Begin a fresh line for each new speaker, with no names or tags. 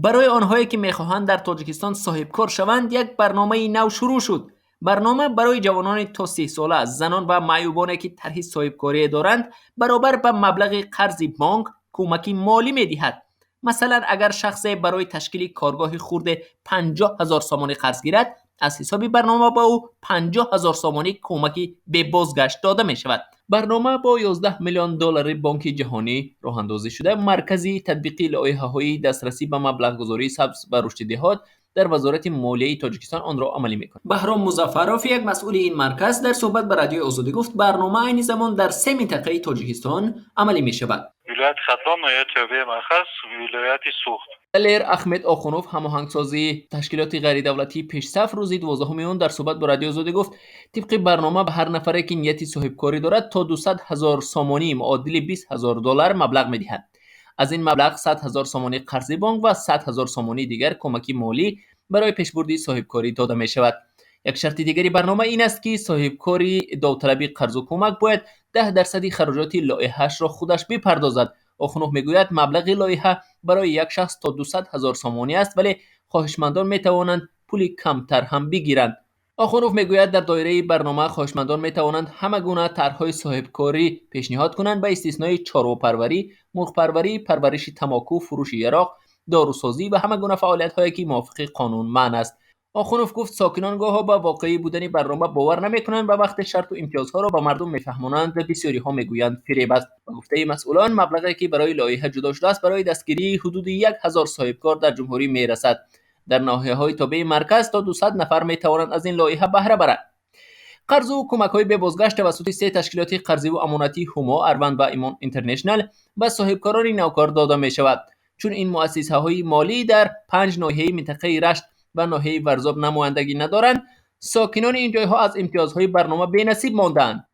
برای آنهایی که میخواهند در تاجیکستان صاحبکار شوند یک برنامه نو شروع شد. برنامه برای جوانان تا 30 ساله، زنان و معیوبانی که طرح صاحبکاری دارند برابر به مبلغ قرض بانک کمکی مالی میدهد. مثلا اگر شخصی برای تشکیل کارگاه خرد 50,000 سامانی قرض گیرد، از حساب برنامه با او 50,000 سامانی کمکی به بازگشت داده می شود. برنامه با 11 میلیون دلار بانک جهانی راه اندازی شده. مرکزی تطبیقی لایحه‌های دسترسی به مبلغ گذاری سبز و رشد دهات در وزارت مالیه تاجیکستان آن را عملی می‌کند. بهرام مظفرов، یک مسئول این مرکز، در صحبت با رادیو آزادی گفت برنامه عین زمان در 3 منطقه تاجیکستان عملی می‌شود.
ولایت خطبان، ولایت تیوبه مرکز، ولایت سوخت.
دلیر احمد آخونوف، هماهنگسازی تشکیلات غیر دولتی پیشصف، روز 12 اون در صحبت با رادیو آزادی گفت طبق برنامه به هر نفری که نیت صاحبکاری دارد تا 200,000 سامانی معادل 20,000 دلار مبلغ میدهند. از این مبلغ 100,000 سامانی قرض بانک و 100,000 سامانی دیگر کمکی مالی برای پیشبرد صاحبکاری داده می شود. یک شرط دیگری برنامه این است که صاحبکاری داوطلبی قرض و کمک باید 10% خراجات لایحه‌اش را خودش بپردازد. آخونوف میگوید مبلغ لایحه برای یک شخص تا 200,000 سامانی است، ولی خواهشمندان میتوانند پول کمتر هم بگیرند. آخونوف میگوید در دایره برنامه خواهشمندان میتوانند همه گونه طرح‌های صاحبکاری پیشنهاد کنند به استثنای چارواپروری، مرغپروری، پرورش تماکو، فروش یراق، داروسازی و همه گونه فعالیت‌هایی که موافق قانون منع است. آخونوف گفت ساکنان گاه‌ها به واقعی بودن برنامه باور نمی‌کنند و وقتی شرط و امتیازها را به مردم می‌فهمانند بسیاری‌ها میگویند فریب است. به گفته مسئولان مبلغی که برای لایحه جدا شده است برای دستگیری حدود 1,000 صاحبکار در جمهوری میرسد. در ناحیه‌های تابع مرکز تا 200 نفر میتوانند از این لایحه بهره برند. قرض و کمک‌های به بازگشت توسط 3 تشکیلات قرضی و امانتی هما، اروند و ایمان اینترنشنال به صاحبکاران نوکار داده می‌شود. چون این مؤسسه‌های مالی در 5 ناحیه منطقه رشت و ناحیه ورزاب نمایندگی ندارند، ساکنان این جایها از امتیازهای برنامه بی‌نصیب مانده‌اند.